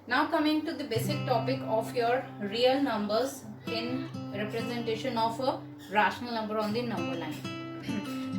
Now coming to the basic topic of your real numbers in representation of a rational number on the number line.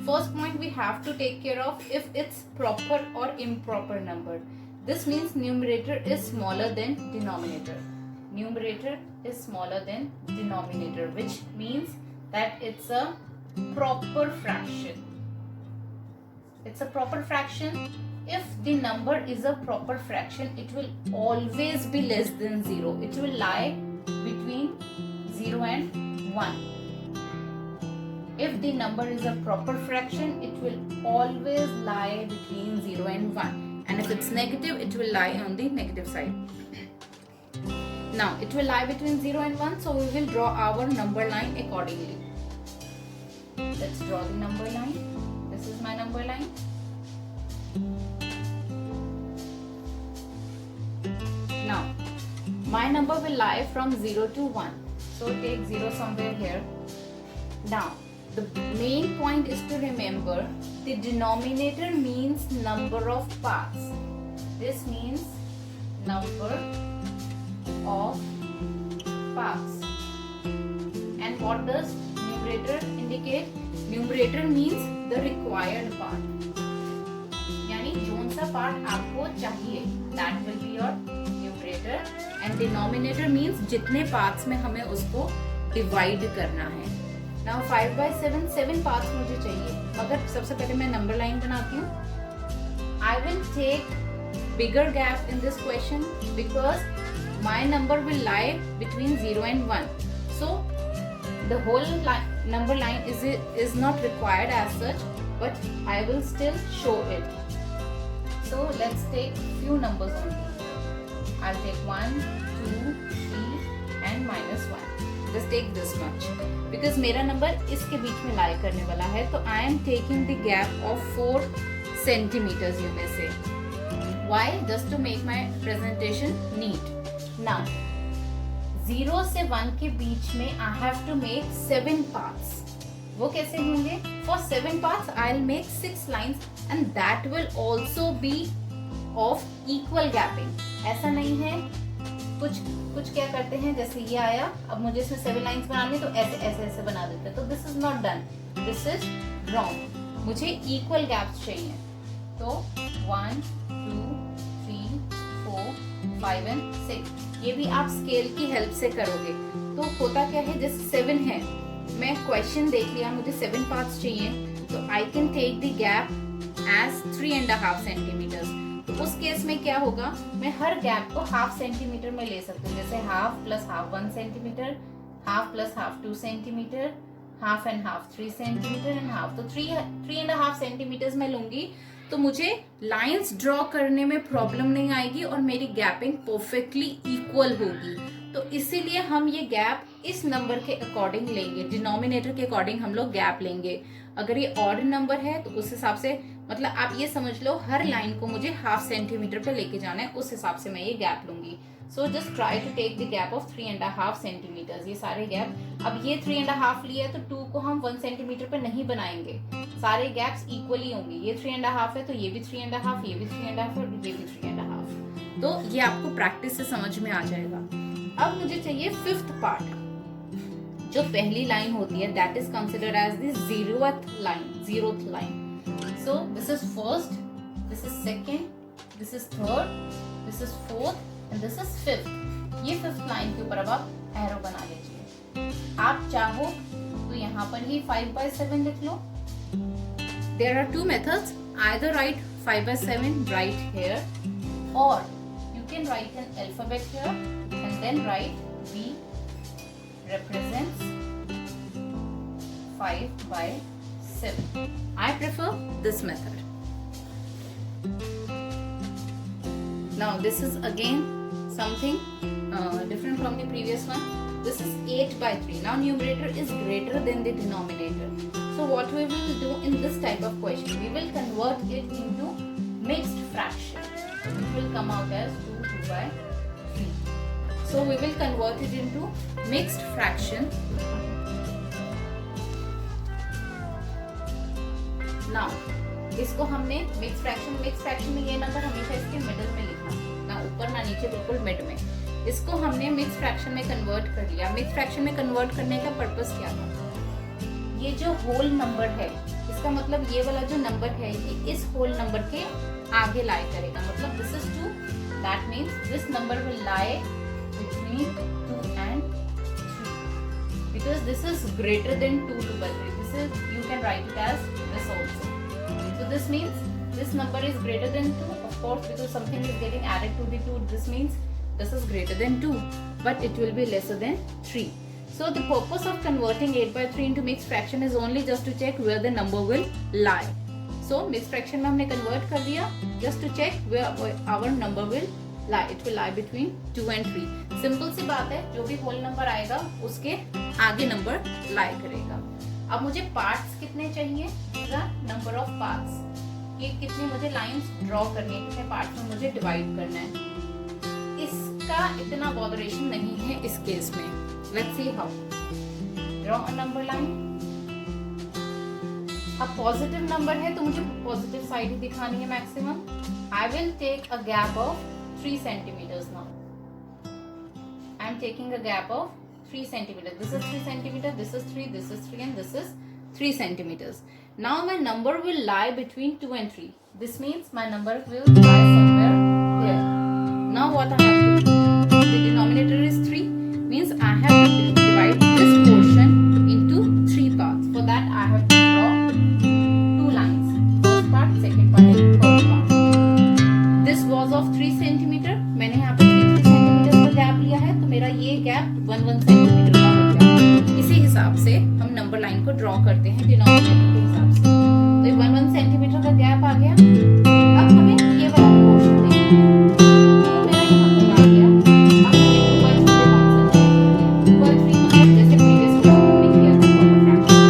First point we have to take care of if it's proper or improper number. This means numerator is smaller than denominator. Numerator is smaller than denominator, which means that it's a proper fraction. It's a proper fraction. If the number is a proper fraction, it will always be less than 0. It will lie between 0 and 1. If the number is a proper fraction, it will always lie between 0 and 1. And if it's negative, it will lie on the negative side. Now, it will lie between 0 and 1, so we will draw our number line accordingly. Let's draw the number line. This is my number line. Now, my number will lie from 0 to 1. So take 0 somewhere here. Now, the main point is to remember the denominator means number of parts. This means number of parts. And what does numerator indicate? Numerator means the required part. यानी zone सा part आपको चाहिए, that will be your numerator. And denominator means जितने parts में हमें उसको divide करना है. Now 5 by 7, 7 parts मुझे चाहिए. मगर सबसे पहले मैं number line बनाती हूँ. I will take bigger gap in this question because my number will lie between 0 and 1. So the whole number line is not required as such, but I will still show it. So let's take few numbers only. I'll take 1, 2, 3 and -1. Just take this much. Because मेरा number इसके बीच में lie करने वाला है, तो I am taking the gap of 4 centimeters, you may say. Why? Just to make my presentation neat. Now, 0 से 1 के बीच में I have to make 7 parts. वो कैसे होंगे? For 7 parts, I'll make 6 lines and that will also be of equal gapping. ऐसा नहीं है, कुछ क्या करते हैं, जैसे ये आया, अब मुझे इसमें 7 लाइन्स बनानी, तो ऐसे बना देते हैं, तो this is not done, this is wrong. मुझे इक्वल गैप्स चाहिए, तो 1, 2, 3, 4, 5 एंड 6. ये भी आप स्केल की हेल्प से करोगे. तो होता क्या है, जैसे 7 है, मैं क्वेश्चन देख लिया, मुझे 7 पार्ट्स चाहिए, तो I can take the gap as 3.5 centimetres. तो उस केस में क्या होगा, मैं हर गैप को हाफ सेंटीमीटर में ले सकती हूँ. जैसे half plus half 1 centimetre, half plus half 2 centimetre, half and half 3 centimetre and half. तो 3.5 सेंटीमीटर्स में लूंगी, तो मुझे लाइंस ड्रॉ करने में प्रॉब्लम नहीं आएगी और मेरी गैपिंग परफेक्टली इक्वल होगी. तो इसीलिए हम ये गैप इस नंबर के अकॉर्डिंग लेंगे, डिनोमिनेटर के अकॉर्डिंग हम लोग गैप लेंगे. अगर ये ऑड नंबर है तो उस हिसाब से, मतलब आप ये समझ लो हर लाइन को मुझे हाफ सेंटीमीटर पे लेके जाना है, उस हिसाब से मैं ये गैप लूंगी. So just try to take the gap of 3.5 centimetres. ये सारे गैप, अब ये 3.5 लिया है तो 2 को हम 1 सेंटीमीटर पे नहीं बनाएंगे, सारे गैप्स इक्वली होंगे. ये 3.5 है तो ये भी 3.5, ये भी 3.5 और ये भी 3.5. तो ये आपको प्रैक्टिस से समझ में आ जाएगा. अब मुझे चाहिए 5th पार्ट. जो पहली लाइन होती है, that is considered as the 0th line. So this is first, this is second, this is third, this is fourth and this is fifth. ये 5th लाइन के ऊपर अब आप एरो बना लीजिए. आप चाहो तो यहाँ पर ही 5 by 7 लिख लो. There are 2 methods. Either write 5 by 7 right here, or you can write an alphabet here and then write B represents 5 by 7. I prefer this method. Now this is again something different from the previous one. This is 8 by 3. Now numerator is greater than the denominator. So what we will do in this type of question, we will convert it into mixed fraction. It will come out as 2 by 3. So we will convert it into mixed fraction. Now इसको हमने mix fraction में ये number हमेशा इसके middle में लिखना. Now ऊपर ना नीचे, बिल्कुल मिड में। इसको हमने मिक्स फ्रैक्शन में कन्वर्ट कर लिया। मिक्स फ्रैक्शन में कन्वर्ट करने का पर्पस क्या था? ये जो होल नंबर है, इसका मतलब ये वाला जो नंबर है ये इस होल नंबर के आगे लाई करेगा। मतलब this is 2, that means this number will lie between 2 and 3 because this is greater than 2 to the 3. This is, you can write it as this also. So this means this number is greater than 2, of course, because something is getting added to the 2. This means this is greater than 2, but it will be lesser than 3. So the purpose of converting 8/3 into mixed fraction is only just to check where the number will lie. So mixed fraction में हमने convert कर दिया just to check where our number will lie. It will lie between 2 and 3. Simple सी बात है, जो भी whole number आएगा उसके आगे नंबर lie करेगा। अब मुझे पार्ट्स कितने चाहिए? नंबर ऑफ पार्ट्स, ये कितनी मुझे लाइंस ड्रॉ करनी है, कितने पार्ट्स में मुझे डिवाइड करना है। इसका इतना बॉदरेशन नहीं है इस केस में। Let's see how. Draw a number line. अब पॉजिटिव नंबर है तो मुझे पॉजिटिव साइड ही दिखानी है maximum. I will take a gap of 3 centimeters now. I am taking a gap of 3 centimeters. This is 3 centimeters, this is 3, this is 3 and this is 3 centimeters. Now my number will lie between 2 and 3. This means my number will lie somewhere here. Now what I have to do? The denominator is 3, means I have to divide this portion into 3 parts. For that I have to draw 2 lines. First part, second part and third part. This was of 3 centimeter. मैंने यहाँ पे 3 centimeters का gap लिया है, तो मेरा ये gap 1 centimeter का हो गया। इसी हिसाब से हम नंबर लाइन को ड्रॉ करते हैं डिनोमिनेटर के हिसाब से। तो ये 1 centimeter का गैप आ गया। अब हमें ये वाला पोर्शन देखना है। तो मेरा यहाँ पर आ गया। अब ये 2/3 पे कॉन्सेंट्रेट करेंगे। 2/3 मतलब जैसे प्रीवियस क्वेश्चन हमने किया था कॉमन फ्रैक्शन,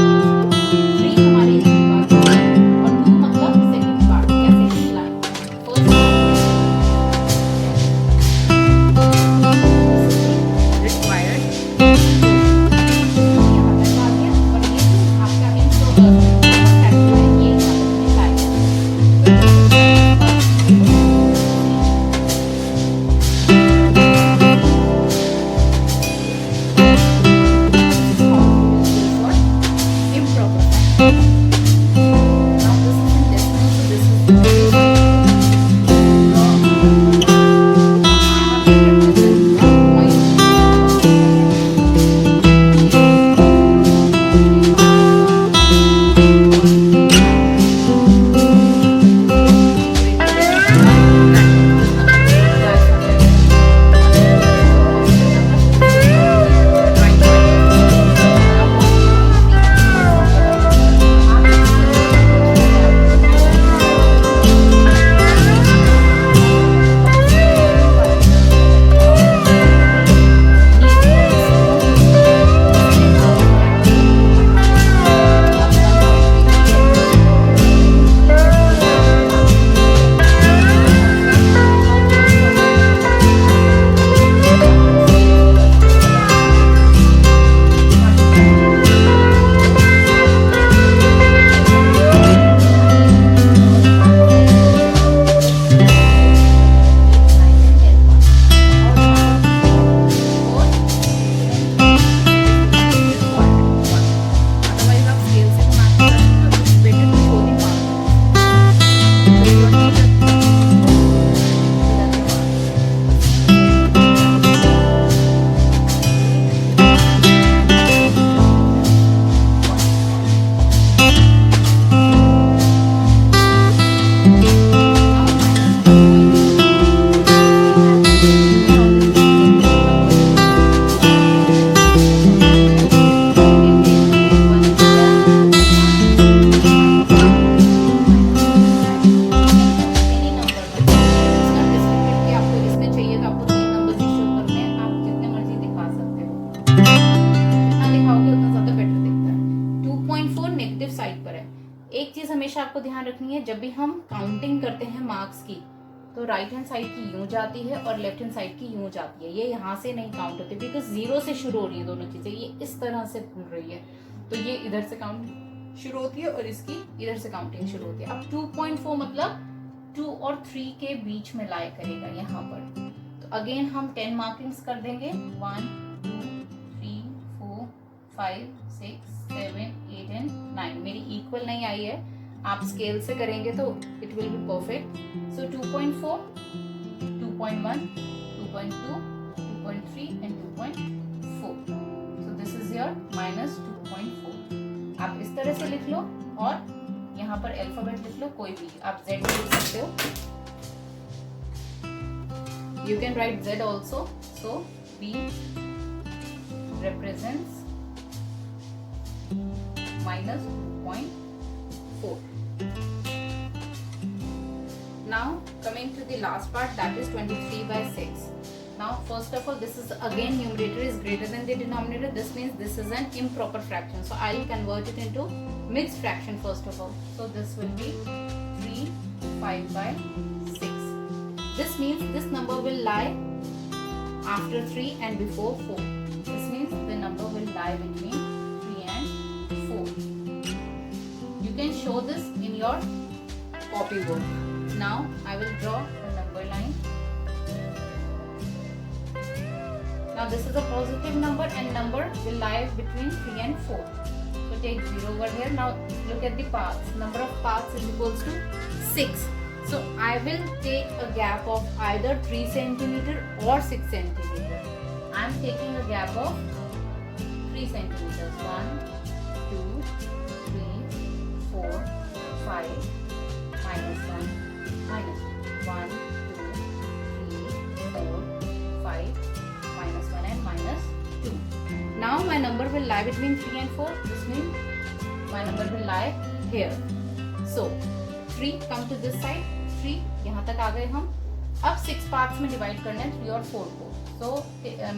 3 हमारी एक पार्ट और 2 मतलब सेकंड पार्ट या सेकंड लाइन। फर्स्ट रिक्वायर्ड यहाँ तक आ गया और ये आपका इंट्रोवर्ट फैक्टर है, ये यहाँ तक line improper factor. Now this is in decimal, so this is the एक चीज हमेशा आपको ध्यान रखनी है, जब भी हम काउंटिंग करते हैं मार्क्स की तो राइट हैंड साइड की यूं जाती है और लेफ्ट हैंड साइड की यूं जाती है। ये यहाँ से नहीं काउंट होती बिकॉज 0 से शुरू हो रही है दोनों चीजें, ये इस तरह से खुल रही है तो ये इधर से काउंट शुरू होती है और इसकी इधर से काउंटिंग शुरू होती है। अब 2.4 मतलब 2 और 3 के बीच में लाई करेगा यहाँ पर। अगेन हम 10 मार्किंग्स कर देंगे, 1 2 3 4 5 6 7 8 एंड 9। मेरी इक्वल नहीं आई है, आप स्केल से करेंगे तो it will be perfect. So 2.4 2.1 2.2 2.3 and 2.4। So this is your -2.4। आप इस तरह से लिख लो और यहाँ पर अल्फाबेट लिख लो, कोई भी आप Z लिख सकते हो। You can write Z also. So B represents -2.4. Now coming to the last part, that is 23/6. Now first of all, this is again numerator is greater than the denominator. This means this is an improper fraction. So I'll convert it into mixed fraction first of all. So this will be 3 5/6. This means this number will lie after 3 and before 4. This means the number will lie between 3 and 4. You can show this in your copybook. Now I will draw the number line. Now this is a positive number and number will lie between 3 and 4. So take 0 over here. Now look at the paths. Number of paths is equals to 6. So I will take a gap of either 3 centimeter or 6 centimeter. I am taking a gap of 3 centimeters. 1, 2, 3, 4, 5, -1, -1, 2, 3, 4, 5, -1 and -2. Now my number will lie between 3 and 4. This means my number will lie here. So 3 come to this side. 3 यहाँ तक आ गए हम। अब 6 parts में divide करना है 3 और 4 को। तो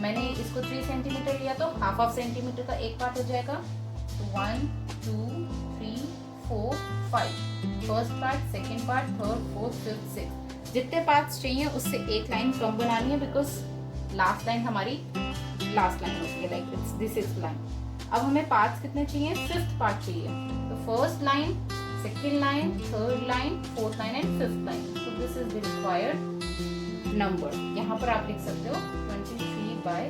मैंने इसको 3 सेंटीमीटर लिया तो हाफ सेंटीमीटर का एक पार्ट हो जाएगा। तो 1 2 3 4 5 first part, second part, third, fourth, fifth, six. जितने पार्ट्स चाहिए उससे एक लाइन कम बनानी है, बिकॉज लास्ट लाइन हमारी लास्ट लाइन होती है, like it's the sixth line. अब हमें पार्ट्स कितने चाहिए? फिफ्थ पार्ट चाहिए। तो first line, second line, third line, fourth line and fifth line. So this is the required number. यहाँ पर आप लिख सकते हो 23/6.